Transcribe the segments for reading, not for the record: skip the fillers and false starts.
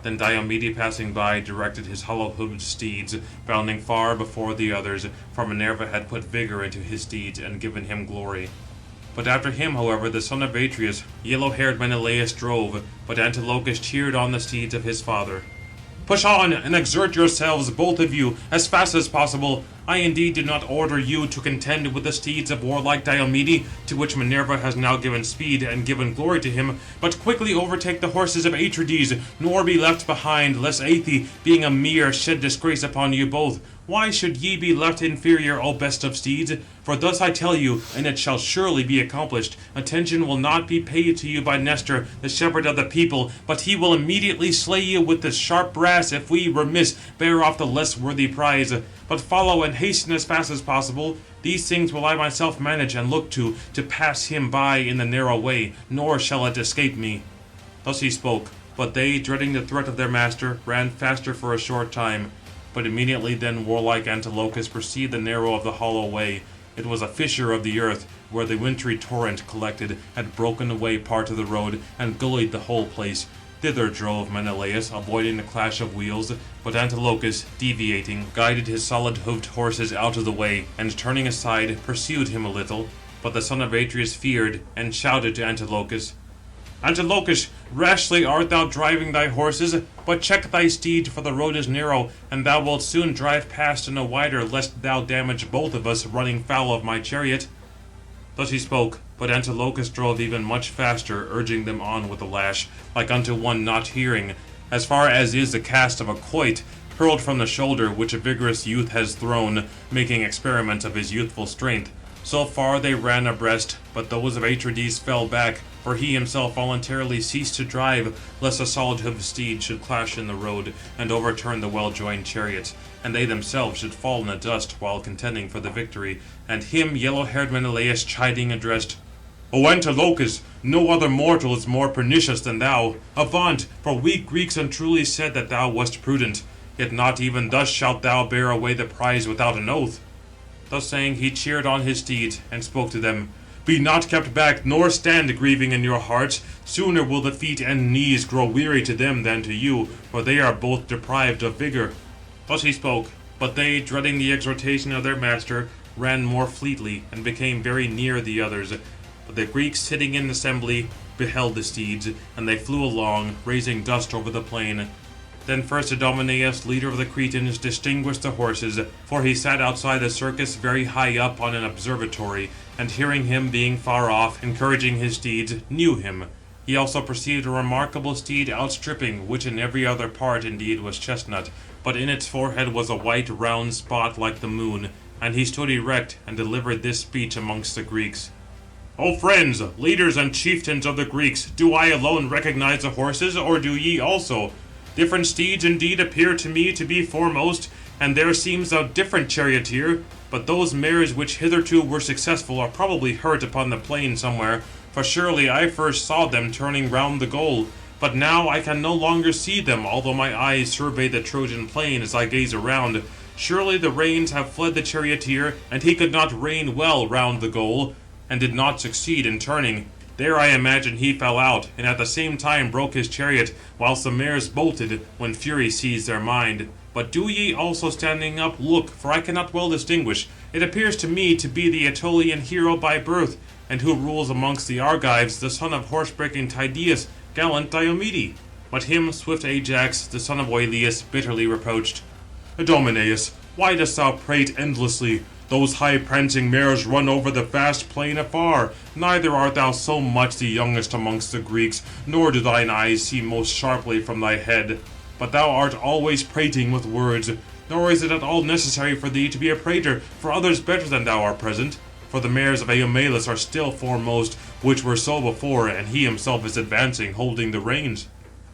Then Diomede, passing by, directed his hollow-hoofed steeds, bounding far before the others, for Minerva had put vigour into his steeds and given him glory. But after him, however, the son of Atreus, yellow-haired Menelaus, drove, but Antilochus cheered on the steeds of his father. "Push on, and exert yourselves, both of you, as fast as possible. I indeed did not order you to contend with the steeds of warlike Diomede, to which Minerva has now given speed, and given glory to him, but quickly overtake the horses of Atrides, nor be left behind, lest Aethe, being a mere, shed disgrace upon you both. Why should ye be left inferior, O best of steeds? For thus I tell you, and it shall surely be accomplished, attention will not be paid to you by Nestor, the shepherd of the people, but he will immediately slay you with the sharp brass if we, remiss, bear off the less worthy prize. But follow and hasten as fast as possible. These things will I myself manage and look to pass him by in the narrow way, nor shall it escape me." Thus he spoke, but they, dreading the threat of their master, ran faster for a short time. But immediately then warlike Antilochus perceived the narrow of the hollow way. It was a fissure of the earth, where the wintry torrent collected, had broken away part of the road, and gullied the whole place. Thither drove Menelaus, avoiding the clash of wheels, but Antilochus, deviating, guided his solid-hoofed horses out of the way, and turning aside, pursued him a little. But the son of Atreus feared, and shouted to Antilochus, "Antilochus, rashly art thou driving thy horses, but check thy steed, for the road is narrow, and thou wilt soon drive past in a wider, lest thou damage both of us, running foul of my chariot." Thus he spoke, but Antilochus drove even much faster, urging them on with the lash, like unto one not hearing, as far as is the cast of a quoit, hurled from the shoulder, which a vigorous youth has thrown, making experiment of his youthful strength. So far they ran abreast, but those of Atrides fell back, for he himself voluntarily ceased to drive, lest a solid-hoofed steed should clash in the road, and overturn the well-joined chariots, and they themselves should fall in the dust while contending for the victory. And him yellow-haired Menelaus chiding addressed, "O Antilochus, no other mortal is more pernicious than thou. Avaunt, for we Greeks untruly said that thou wast prudent. Yet not even thus shalt thou bear away the prize without an oath." Thus saying, he cheered on his steeds, and spoke to them, "Be not kept back, nor stand grieving in your hearts. Sooner will the feet and knees grow weary to them than to you, for they are both deprived of vigour." Thus he spoke, but they, dreading the exhortation of their master, ran more fleetly, and became very near the others. But the Greeks sitting in assembly beheld the steeds, and they flew along, raising dust over the plain. Then first Idomeneus, leader of the Cretans, distinguished the horses, for he sat outside the circus very high up on an observatory, and hearing him being far off, encouraging his steeds, knew him. He also perceived a remarkable steed outstripping, which in every other part indeed was chestnut, but in its forehead was a white round spot like the moon. And he stood erect, and delivered this speech amongst the Greeks. "O friends, leaders and chieftains of the Greeks, do I alone recognize the horses, or do ye also? Different steeds indeed appear to me to be foremost, and there seems a different charioteer. But those mares which hitherto were successful are probably hurt upon the plain somewhere, for surely I first saw them turning round the goal. But now I can no longer see them, although my eyes survey the Trojan plain as I gaze around. Surely the reins have fled the charioteer, and he could not rein well round the goal, and did not succeed in turning. There I imagine he fell out, and at the same time broke his chariot, whilst the mares bolted, when fury seized their mind. But do ye also standing up look, for I cannot well distinguish. It appears to me to be the Aetolian hero by birth, and who rules amongst the Argives, the son of horse-breaking Tydeus, gallant Diomede." But him swift Ajax, the son of Oileus, bitterly reproached, "Idomeneus, why dost thou prate endlessly? Those high-prancing mares run over the vast plain afar. Neither art thou so much the youngest amongst the Greeks, nor do thine eyes see most sharply from thy head. But thou art always prating with words. Nor is it at all necessary for thee to be a prater, for others better than thou are present. For the mares of Eumelus are still foremost, which were so before, and he himself is advancing, holding the reins."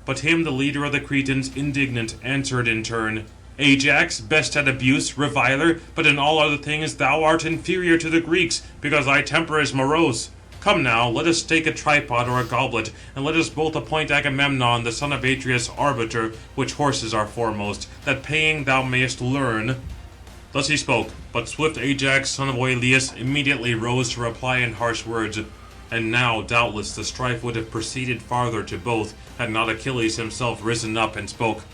But him the leader of the Cretans, indignant, answered in turn, "Ajax, best at abuse, reviler, but in all other things thou art inferior to the Greeks, because thy temper is morose. Come now, let us stake a tripod or a goblet, and let us both appoint Agamemnon, the son of Atreus, arbiter, which horses are foremost, that paying thou mayest learn." Thus he spoke, but swift Ajax, son of Oileus, immediately rose to reply in harsh words, And now, doubtless, the strife would have proceeded farther to both, had not Achilles himself risen up and spoke.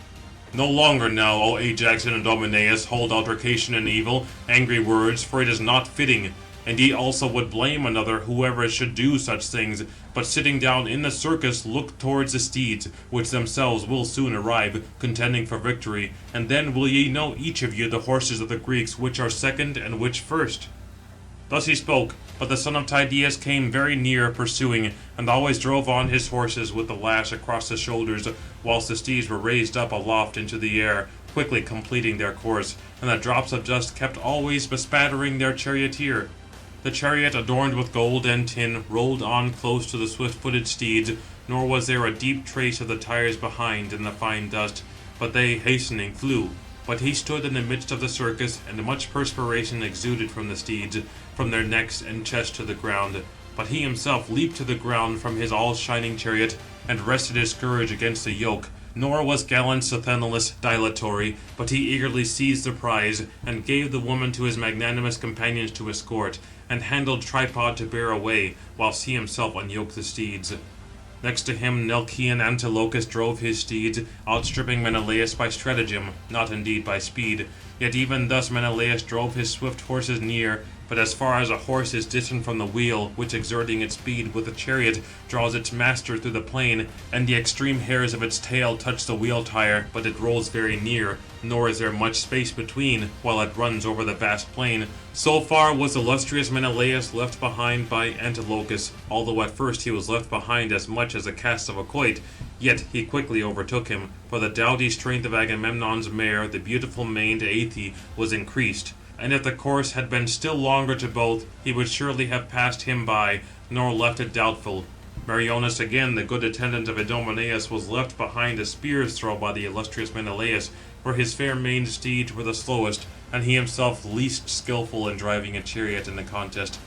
No longer now, O Ajax and Idomeneus, hold altercation and evil, angry words, for it is not fitting. And ye also would blame another, whoever should do such things. But sitting down in the circus, look towards the steeds, which themselves will soon arrive, contending for victory. And then will ye know each of you the horses of the Greeks, which are second and which first. Thus he spoke, but the son of Tydeus came very near pursuing, and always drove on his horses with the lash across the shoulders, whilst the steeds were raised up aloft into the air, quickly completing their course, and the drops of dust kept always bespattering their charioteer. The chariot, adorned with gold and tin, rolled on close to the swift-footed steeds, nor was there a deep trace of the tires behind in the fine dust, but they, hastening, flew. But he stood in the midst of the circus, and much perspiration exuded from the steeds, from their necks and chests to the ground. But he himself leaped to the ground from his all-shining chariot, and rested his scourge against the yoke. Nor was gallant Sthenelus dilatory, but he eagerly seized the prize, and gave the woman to his magnanimous companions to escort, and handled tripod to bear away, whilst he himself unyoked the steeds. Next to him Nelcian Antilochus drove his steeds, outstripping Menelaus by stratagem, not indeed by speed. Yet even thus Menelaus drove his swift horses near, but as far as a horse is distant from the wheel, which exerting its speed with the chariot draws its master through the plain, and the extreme hairs of its tail touch the wheel tire, but it rolls very near, nor is there much space between, while it runs over the vast plain. So far was illustrious Menelaus left behind by Antilochus, although at first he was left behind as much as a cast of a quoit, yet he quickly overtook him, for the doughty strength of Agamemnon's mare, the beautiful maned Aethe, was increased. And if the course had been still longer to both, he would surely have passed him by, nor left it doubtful. Meriones again, the good attendant of Idomeneus, was left behind a spear's throw by the illustrious Menelaus, for his fair-maned steeds were the slowest, and he himself least skilful in driving a chariot in the contest.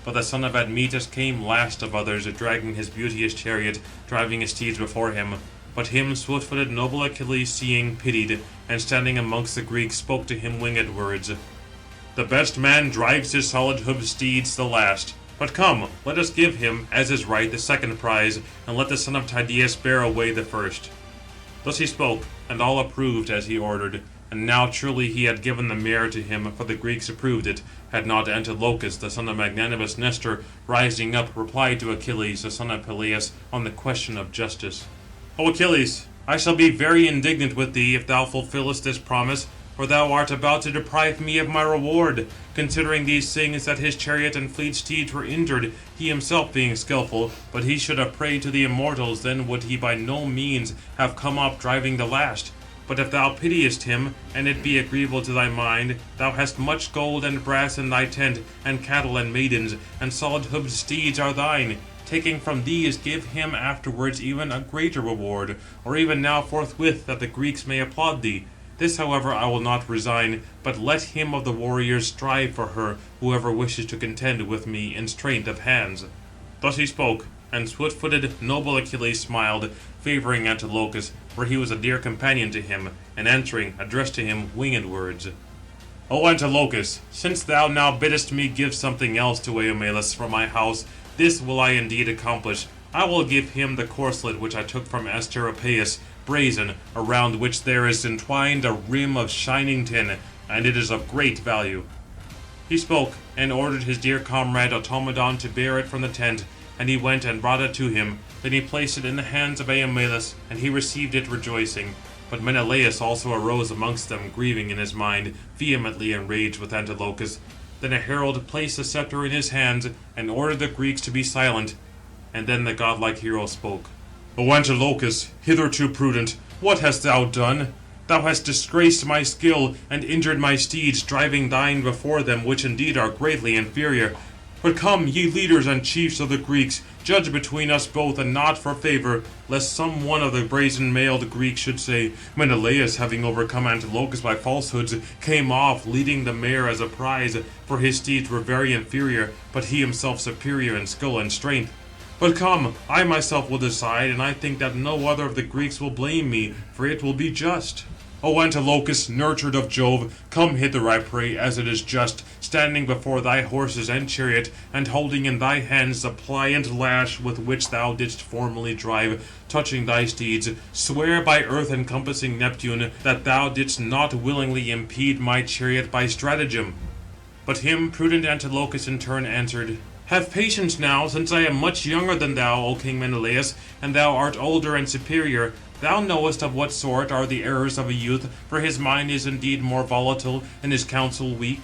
But the son of Admetus came last of others, dragging his beauteous chariot, driving his steeds before him. But him swift-footed noble Achilles, seeing, pitied, and standing amongst the Greeks, spoke to him winged words. The best man drives his solid-hoofed steeds the last. But come, let us give him, as is right, the second prize, and let the son of Tydeus bear away the first. Thus he spoke, and all approved as he ordered. And now truly he had given the mare to him, for the Greeks approved it, had not Antilochus, the son of magnanimous Nestor, rising up, replied to Achilles, the son of Peleus, on the question of justice. O Achilles, I shall be very indignant with thee if thou fulfillest this promise, for thou art about to deprive me of my reward, considering these things, that his chariot and fleet steeds were injured, he himself being skilful. But he should have prayed to the immortals, then would he by no means have come up driving the last. But if thou pitiest him, and it be agreeable to thy mind, thou hast much gold and brass in thy tent, and cattle and maidens, and solid-hoofed steeds are thine. Taking from these, give him afterwards even a greater reward, or even now forthwith, that the Greeks may applaud thee. This, however, I will not resign, but let him of the warriors strive for her, whoever wishes to contend with me in strength of hands. Thus he spoke, and swift-footed noble Achilles smiled, favouring Antilochus, for he was a dear companion to him, and answering, addressed to him winged words. O Antilochus, since thou now biddest me give something else to Eumelus from my house, this will I indeed accomplish. I will give him the corslet which I took from Asteropaeus, brazen, around which there is entwined a rim of shining tin, and it is of great value. He spoke, and ordered his dear comrade Automedon to bear it from the tent, and he went and brought it to him. Then he placed it in the hands of Eumelus, and he received it rejoicing. But Menelaus also arose amongst them, grieving in his mind, vehemently enraged with Antilochus. Then a herald placed the sceptre in his hands, and ordered the Greeks to be silent. And then the godlike hero spoke. O Antilochus, hitherto prudent, what hast thou done? Thou hast disgraced my skill, and injured my steeds, driving thine before them, which indeed are greatly inferior. But come, ye leaders and chiefs of the Greeks, judge between us both, and not for favour, lest some one of the brazen-mailed Greeks should say, Menelaus, having overcome Antilochus by falsehoods, came off, leading the mare as a prize, for his steeds were very inferior, but he himself superior in skill and strength. But come, I myself will decide, and I think that no other of the Greeks will blame me, for it will be just. O Antilochus, nurtured of Jove, come hither, I pray, as it is just. standing before thy horses and chariot, and holding in thy hands the pliant lash with which thou didst formerly drive, touching thy steeds, swear by earth encompassing Neptune, that thou didst not willingly impede my chariot by stratagem." But him prudent Antilochus in turn answered: "Have patience now, since I am much younger than thou, O king Menelaus, and thou art older and superior. Thou knowest of what sort are the errors of a youth, for his mind is indeed more volatile, and his counsel weak.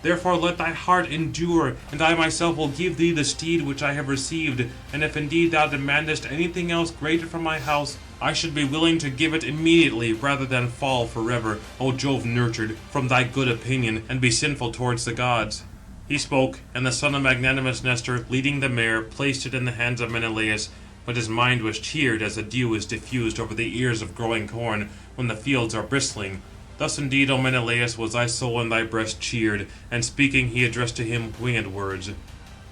Therefore let thy heart endure, and I myself will give thee the steed which I have received. And if indeed thou demandest anything else greater from my house, I should be willing to give it immediately, rather than fall forever, O Jove nurtured, from thy good opinion, and be sinful towards the gods." He spoke, and the son of magnanimous Nestor, leading the mare, placed it in the hands of Menelaus. But his mind was cheered as the dew is diffused over the ears of growing corn, when the fields are bristling. Thus indeed, O Menelaus, was thy soul in thy breast cheered, and speaking he addressed to him winged words: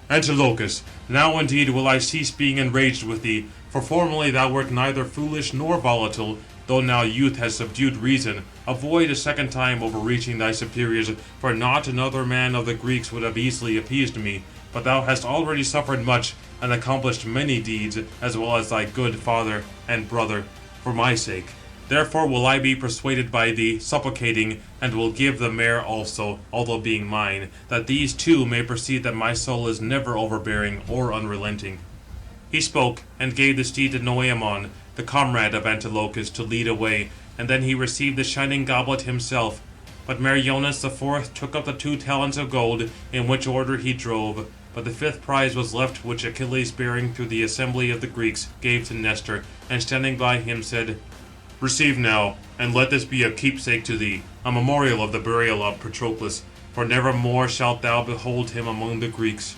"Antilochus, now indeed will I cease being enraged with thee, for formerly thou wert neither foolish nor volatile, though now youth has subdued reason. Avoid a second time overreaching thy superiors, for not another man of the Greeks would have easily appeased me. But thou hast already suffered much, and accomplished many deeds, as well as thy good father and brother, for my sake. Therefore will I be persuaded by thee, supplicating, and will give the mare also, although being mine, that these two may perceive that my soul is never overbearing or unrelenting." He spoke, and gave the steed to Noëmon, the comrade of Antilochus, to lead away, and then he received the shining goblet himself. But Meriones the fourth took up the 2 talents of gold, in which order he drove. But the 5th prize was left, which Achilles, bearing through the assembly of the Greeks, gave to Nestor, and standing by him said: "Receive now, and let this be a keepsake to thee, a memorial of the burial of Patroclus, for never more shalt thou behold him among the Greeks.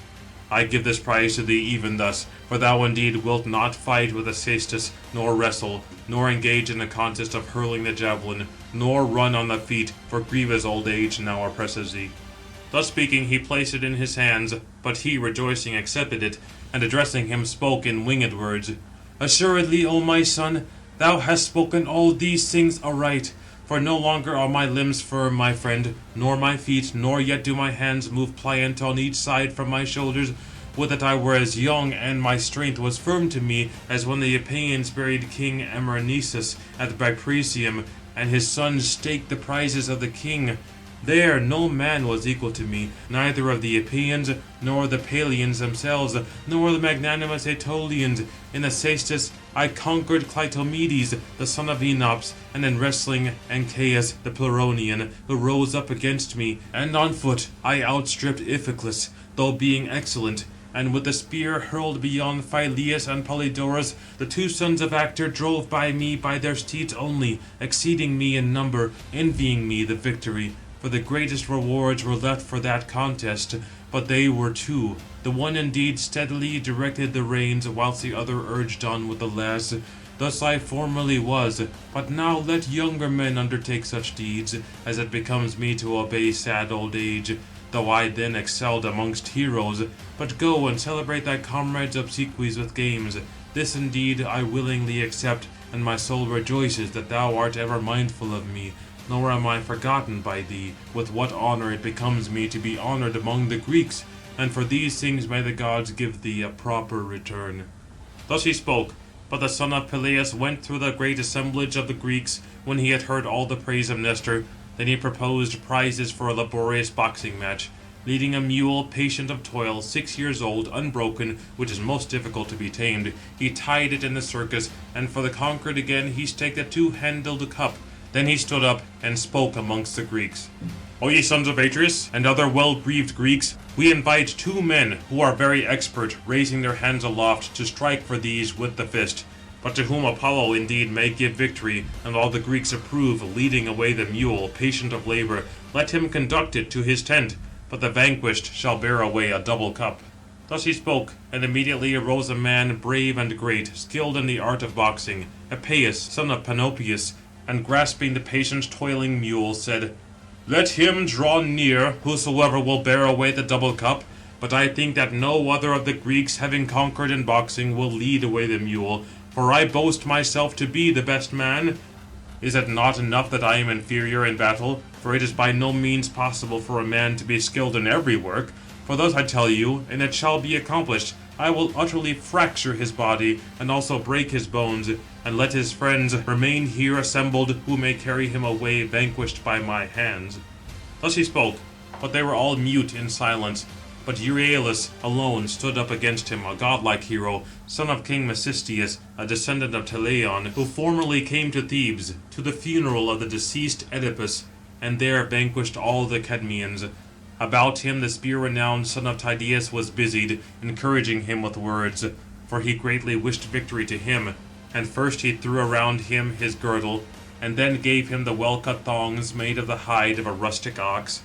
I give this prize to thee even thus, for thou indeed wilt not fight with Acestus, nor wrestle, nor engage in the contest of hurling the javelin, nor run on the feet, for grievous old age now oppresses thee." Thus speaking, he placed it in his hands, but he, rejoicing, accepted it, and addressing him, spoke in winged words: "Assuredly, O my son, thou hast spoken all these things aright. For no longer are my limbs firm, my friend, nor my feet, nor yet do my hands move pliant on each side from my shoulders. Would that I were as young, and my strength was firm to me, as when the Epeans buried King Amarnesus at Bypresium, and his sons staked the prizes of the king. There no man was equal to me, neither of the Epeans, nor the Pelians themselves, nor the magnanimous Aetolians. In Acestus I conquered Clytomedes, the son of Enops, and in wrestling Ancaeus the Pleronian, who rose up against me. And on foot I outstripped Iphiclus, though being excellent. And with the spear hurled beyond Phyleus and Polydorus, the 2 sons of Actor drove by me by their steeds only, exceeding me in number, envying me the victory. For the greatest rewards were left for that contest, but they were 2. The one indeed steadily directed the reins, whilst the other urged on with the lass. Thus I formerly was, but now let younger men undertake such deeds, as it becomes me to obey sad old age, though I then excelled amongst heroes. But go and celebrate thy comrades' obsequies with games. This indeed I willingly accept, and my soul rejoices that thou art ever mindful of me. Nor am I forgotten by thee, with what honour it becomes me to be honoured among the Greeks, and for these things may the gods give thee a proper return." Thus he spoke, but the son of Peleus went through the great assemblage of the Greeks, when he had heard all the praise of Nestor. Then he proposed prizes for a laborious boxing match, leading a mule, patient of toil, 6 years old, unbroken, which is most difficult to be tamed. He tied it in the circus, and for the conquered again he staked a 2-handled cup. Then he stood up, and spoke amongst the Greeks: "O ye sons of Atreus, and other well-greaved Greeks, we invite 2 men, who are very expert, raising their hands aloft, to strike for these with the fist. But to whom Apollo indeed may give victory, and all the Greeks approve, leading away the mule, patient of labour, let him conduct it to his tent, but the vanquished shall bear away a double cup." Thus he spoke, and immediately arose a man brave and great, skilled in the art of boxing, Epeius, son of Panopeus, and grasping the patient toiling mule, said: "Let him draw near, whosoever will bear away the double cup. But I think that no other of the Greeks, having conquered in boxing, will lead away the mule, for I boast myself to be the best man." Is it not enough that I am inferior in battle? For it is by no means possible for a man to be skilled in every work. For thus I tell you, and it shall be accomplished, I will utterly fracture his body, and also break his bones, and let his friends remain here assembled, who may carry him away vanquished by my hands." Thus he spoke, but they were all mute in silence. But Euryalus alone stood up against him, a godlike hero, son of King Mecisteus, a descendant of Teleon, who formerly came to Thebes, to the funeral of the deceased Oedipus, and there vanquished all the Cadmeans. About him the spear-renowned son of Tydeus was busied, encouraging him with words, for he greatly wished victory to him. And first he threw around him his girdle, and then gave him the well-cut thongs made of the hide of a rustic ox.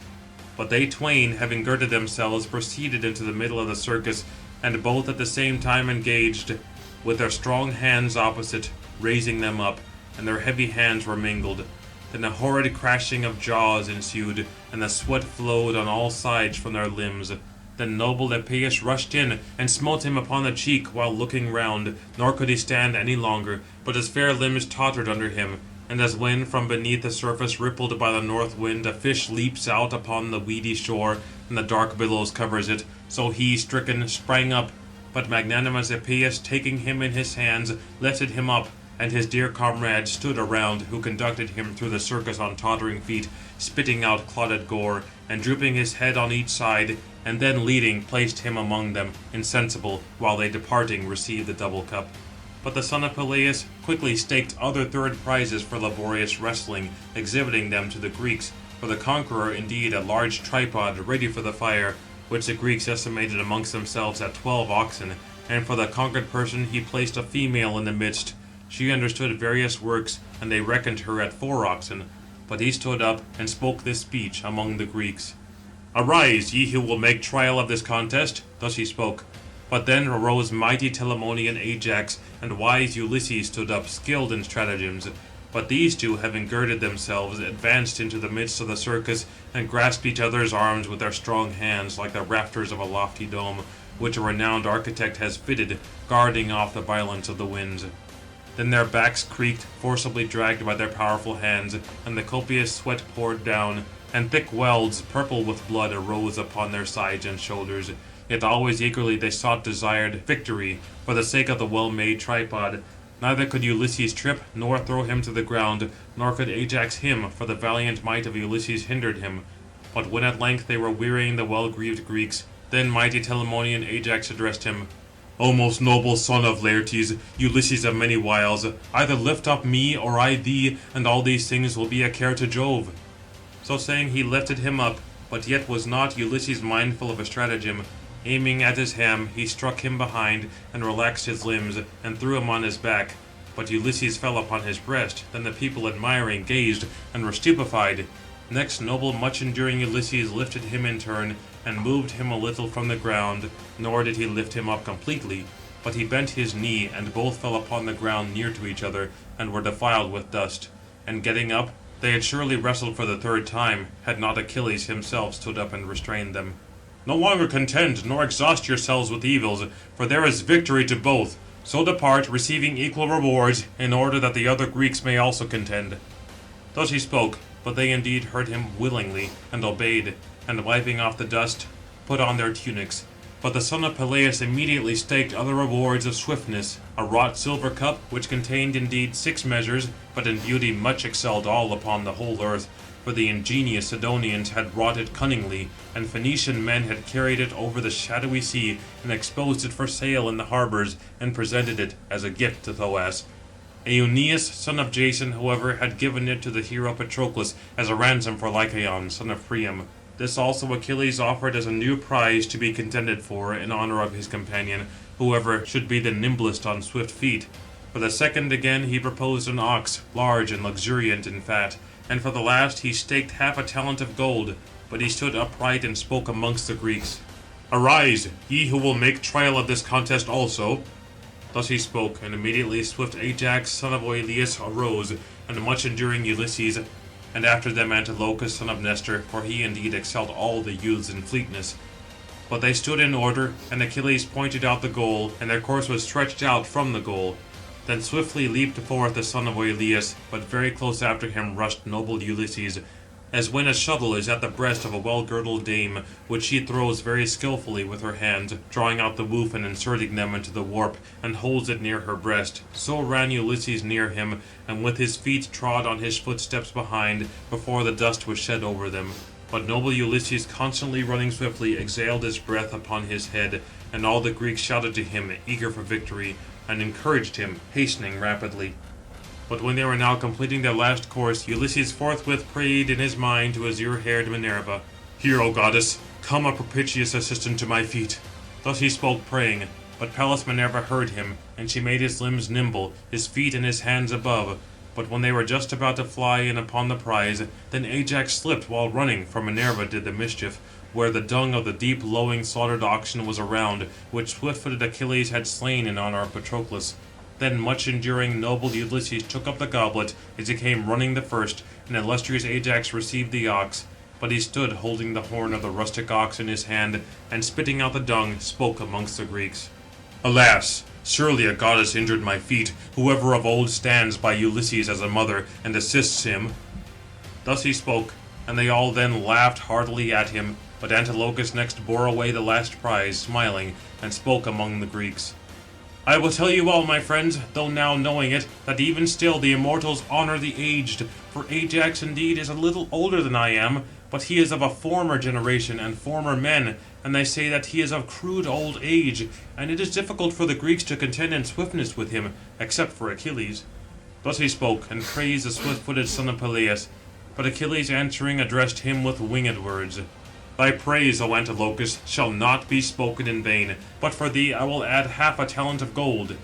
But they twain, having girded themselves, proceeded into the middle of the circus, and both at the same time engaged, with their strong hands opposite, raising them up, and their heavy hands were mingled. Then a horrid crashing of jaws ensued, and the sweat flowed on all sides from their limbs. Then noble Epeius rushed in, and smote him upon the cheek while looking round, nor could he stand any longer, but his fair limbs tottered under him. And as when, from beneath the surface rippled by the north wind, a fish leaps out upon the weedy shore, and the dark billows covers it, so he, stricken, sprang up. But magnanimous Epeius, taking him in his hands, lifted him up, and his dear comrades stood around, who conducted him through the circus on tottering feet, spitting out clotted gore, and drooping his head on each side, and then leading, placed him among them, insensible, while they departing received the double cup. But the son of Peleus quickly staked other third prizes for laborious wrestling, exhibiting them to the Greeks. For the conqueror, indeed, a large tripod ready for the fire, which the Greeks estimated amongst themselves at 12 oxen, and for the conquered person he placed a female in the midst. She understood various works, and they reckoned her at 4 oxen. But he stood up, and spoke this speech among the Greeks. "Arise, ye who will make trial of this contest." Thus he spoke. But then arose mighty Telamonian Ajax, and wise Ulysses stood up, skilled in stratagems. But these two, having girded themselves, advanced into the midst of the circus, and grasped each other's arms with their strong hands, like the rafters of a lofty dome, which a renowned architect has fitted, guarding off the violence of the winds. Then their backs creaked, forcibly dragged by their powerful hands, and the copious sweat poured down, and thick welds, purple with blood, arose upon their sides and shoulders. Yet always eagerly they sought desired victory, for the sake of the well-made tripod. Neither could Ulysses trip, nor throw him to the ground, nor could Ajax him, for the valiant might of Ulysses hindered him. But when at length they were wearying the well-grieved Greeks, then mighty Telamonian Ajax addressed him: "O most noble son of Laertes, Ulysses of many wiles, either lift up me, or I thee, and all these things will be a care to Jove." So saying, he lifted him up, but yet was not Ulysses mindful of a stratagem. Aiming at his ham, he struck him behind, and relaxed his limbs, and threw him on his back. But Ulysses fell upon his breast. Then the people admiring gazed, and were stupefied. Next noble much-enduring Ulysses lifted him in turn, and moved him a little from the ground, nor did he lift him up completely. But he bent his knee, and both fell upon the ground near to each other, and were defiled with dust. And getting up, they had surely wrestled for the third time, had not Achilles himself stood up and restrained them. "No longer contend, nor exhaust yourselves with evils, for there is victory to both. So depart, receiving equal rewards, in order that the other Greeks may also contend." Thus he spoke, but they indeed heard him willingly, and obeyed, and wiping off the dust, put on their tunics. But the son of Peleus immediately staked other rewards of swiftness, a wrought silver cup, which contained indeed 6 measures, but in beauty much excelled all upon the whole earth. For the ingenious Sidonians had wrought it cunningly, and Phoenician men had carried it over the shadowy sea, and exposed it for sale in the harbours, and presented it as a gift to Thoas. Euneus, son of Jason, however, had given it to the hero Patroclus as a ransom for Lycaon, son of Priam. This also Achilles offered as a new prize to be contended for, in honour of his companion, whoever should be the nimblest on swift feet. For the second again he proposed an ox, large and luxuriant in fat. And for the last he staked 1/2 talent of gold. But he stood upright and spoke amongst the Greeks: "Arise, ye who will make trial of this contest also." Thus he spoke, and immediately swift Ajax, son of Oileus, arose, and much-enduring Ulysses, and after them Antilochus, son of Nestor, for he indeed excelled all the youths in fleetness. But they stood in order, and Achilles pointed out the goal, and their course was stretched out from the goal. Then swiftly leaped forth the son of Oileus, but very close after him rushed noble Ulysses, as when a shuttle is at the breast of a well-girdled dame, which she throws very skilfully with her hands, drawing out the woof and inserting them into the warp, and holds it near her breast. So ran Ulysses near him, and with his feet trod on his footsteps behind, before the dust was shed over them. But noble Ulysses, constantly running swiftly, exhaled his breath upon his head, and all the Greeks shouted to him, eager for victory, and encouraged him, hastening rapidly. But when they were now completing their last course, Ulysses forthwith prayed in his mind to azure-haired Minerva, "Hear, O goddess, come a propitious assistant to my feet." Thus he spoke, praying. But Pallas Minerva heard him, and she made his limbs nimble, his feet and his hands above. But when they were just about to fly in upon the prize, then Ajax slipped while running, for Minerva did the mischief, where the dung of the deep lowing slaughtered oxen was around, which swift-footed Achilles had slain in honour of Patroclus. Then much enduring noble Ulysses took up the goblet, as he came running the first, and illustrious Ajax received the ox. But he stood holding the horn of the rustic ox in his hand, and spitting out the dung, spoke amongst the Greeks. "Alas! Surely a goddess injured my feet, whoever of old stands by Ulysses as a mother, and assists him." Thus he spoke, and they all then laughed heartily at him. But Antilochus next bore away the last prize, smiling, and spoke among the Greeks. "I will tell you all, my friends, though now knowing it, that even still the immortals honour the aged. For Ajax indeed is a little older than I am, but he is of a former generation and former men, and they say that he is of crude old age, and it is difficult for the Greeks to contend in swiftness with him, except for Achilles." Thus he spoke, and praised the swift-footed son of Peleus. But Achilles answering addressed him with winged words. "Thy praise, O Antilochus, shall not be spoken in vain, but for thee I will add half a talent of gold."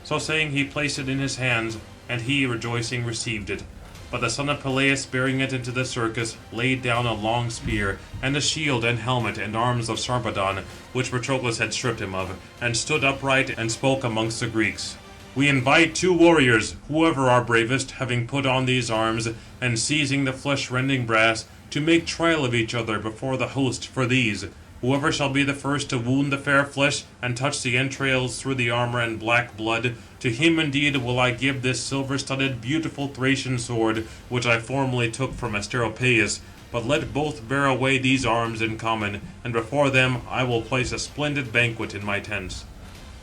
So saying, he placed it in his hands, and he, rejoicing, received it. But the son of Peleus, bearing it into the circus, laid down a long spear, and a shield and helmet and arms of Sarpedon, which Patroclus had stripped him of, and stood upright and spoke amongst the Greeks. "We invite 2 warriors, whoever are bravest, having put on these arms, and seizing the flesh-rending brass, to make trial of each other before the host for these. Whoever shall be the first to wound the fair flesh, and touch the entrails through the armour and black blood, to him indeed will I give this silver-studded beautiful Thracian sword, which I formerly took from Asteropaeus. But let both bear away these arms in common, and before them I will place a splendid banquet in my tents."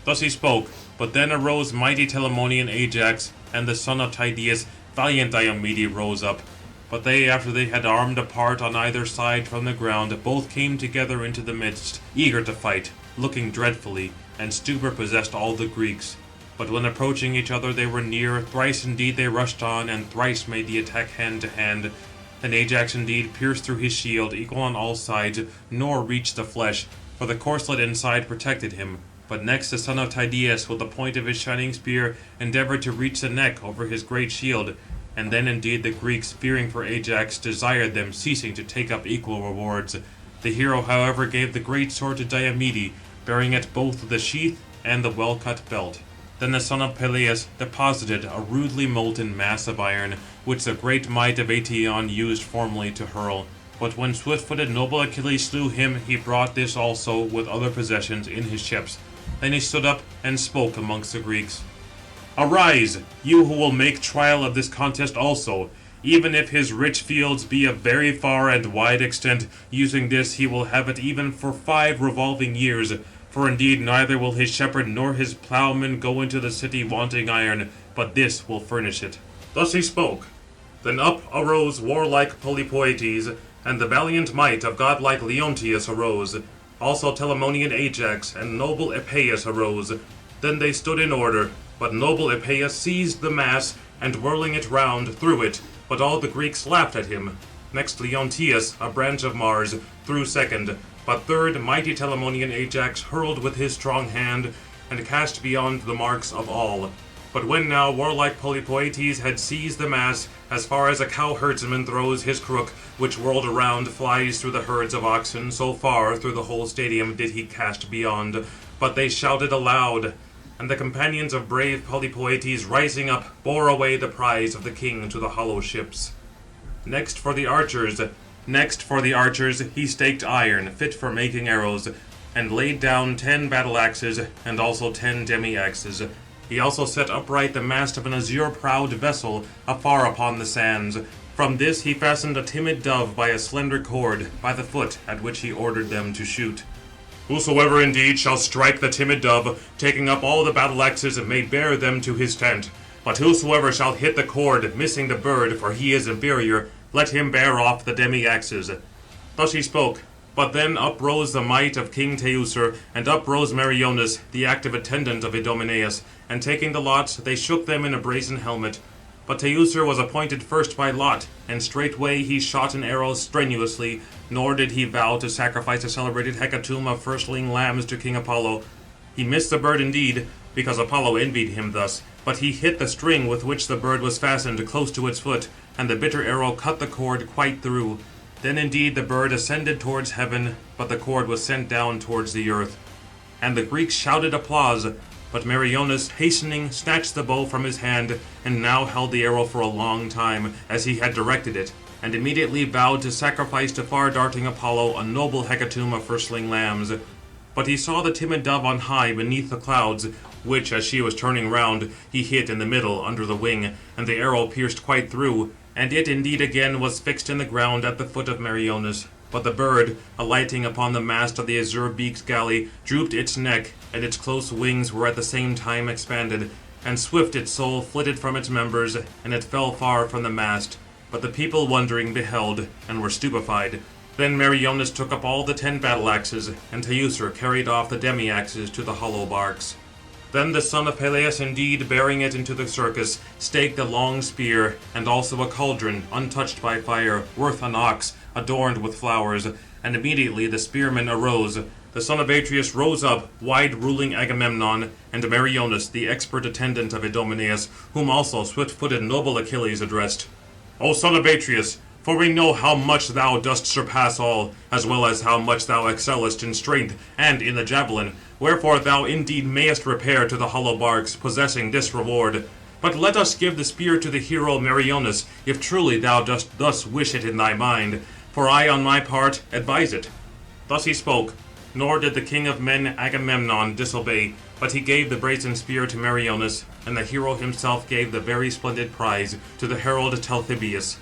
Thus he spoke, but then arose mighty Telamonian Ajax, and the son of Tydeus, valiant Diomede, rose up. But they, after they had armed apart on either side from the ground, both came together into the midst, eager to fight, looking dreadfully, and stupor possessed all the Greeks. But when approaching each other they were near, thrice indeed they rushed on, and thrice made the attack hand to hand. Then Ajax indeed pierced through his shield, equal on all sides, nor reached the flesh, for the corslet inside protected him. But next the son of Tydeus, with the point of his shining spear, endeavoured to reach the neck over his great shield. And then indeed the Greeks, fearing for Ajax, desired them, ceasing to take up equal rewards. The hero, however, gave the great sword to Diomede, bearing it both the sheath and the well-cut belt. Then the son of Peleus deposited a rudely molten mass of iron, which the great might of Aetion used formerly to hurl. But when swift-footed noble Achilles slew him, he brought this also, with other possessions, in his ships. Then he stood up and spoke amongst the Greeks. "Arise, you who will make trial of this contest also. Even if his rich fields be of very far and wide extent, using this he will have it even for 5 revolving years. For indeed neither will his shepherd nor his ploughman go into the city wanting iron, but this will furnish it." Thus he spoke. Then up arose warlike Polypoetes, and the valiant might of godlike Leonteus arose. Also Telamonian Ajax and noble Epeius arose. Then they stood in order, but noble Epeius seized the mass, and whirling it round, threw it, but all the Greeks laughed at him. Next Leonteus, a branch of Mars, threw second, but third mighty Telamonian Ajax hurled with his strong hand, and cast beyond the marks of all. But when now warlike Polypoetes had seized the mass, as far as a cow-herdsman throws his crook, which whirled around flies through the herds of oxen, so far through the whole stadium did he cast beyond. But they shouted aloud, and the companions of brave Polypoetes, rising up, bore away the prize of the king to the hollow ships. Next for the archers he staked iron, fit for making arrows, and laid down 10 battle-axes, and also 10 demi-axes. He also set upright the mast of an azure-prowed vessel afar upon the sands. From this he fastened a timid dove by a slender cord, by the foot, at which he ordered them to shoot. Whosoever indeed shall strike the timid dove, taking up all the battle-axes, may bear them to his tent. But whosoever shall hit the cord, missing the bird, for he is inferior, let him bear off the demi-axes. Thus he spoke. But then uprose the might of King Teucer, and uprose Meriones, the active attendant of Idomeneus, and taking the lots, they shook them in a brazen helmet. But Teucer was appointed first by lot, and straightway he shot an arrow strenuously, nor did he vow to sacrifice a celebrated hecatomb of firstling lambs to King Apollo. He missed the bird indeed, because Apollo envied him thus, but he hit the string with which the bird was fastened close to its foot, and the bitter arrow cut the cord quite through. Then indeed the bird ascended towards heaven, but the cord was sent down towards the earth. And the Greeks shouted applause, but Meriones, hastening, snatched the bow from his hand, and now held the arrow for a long time, as he had directed it, and immediately vowed to sacrifice to far-darting Apollo a noble hecatomb of firstling lambs. But he saw the timid dove on high beneath the clouds, which, as she was turning round, he hit in the middle under the wing, and the arrow pierced quite through, and it indeed again was fixed in the ground at the foot of Meriones. But the bird, alighting upon the mast of the azure-beaked galley, drooped its neck, and its close wings were at the same time expanded, and swift its soul flitted from its members, and it fell far from the mast. But the people wondering beheld, and were stupefied. Then Meriones took up all the 10 battle-axes, and Teucer carried off the demi-axes to the hollow barks. Then the son of Peleus indeed, bearing it into the circus, staked a long spear, and also a cauldron, untouched by fire, worth an ox, adorned with flowers. And immediately the spearmen arose. The son of Atreus rose up, wide-ruling Agamemnon, and Meriones, the expert attendant of Idomeneus, whom also swift-footed noble Achilles addressed. O son of Atreus, for we know how much thou dost surpass all, as well as how much thou excellest in strength and in the javelin. Wherefore thou indeed mayest repair to the hollow barks, possessing this reward. But let us give the spear to the hero Meriones, if truly thou dost thus wish it in thy mind. For I, on my part, advise it. Thus he spoke, nor did the king of men Agamemnon disobey, but he gave the brazen spear to Meriones, and the hero himself gave the very splendid prize to the herald Talthybius.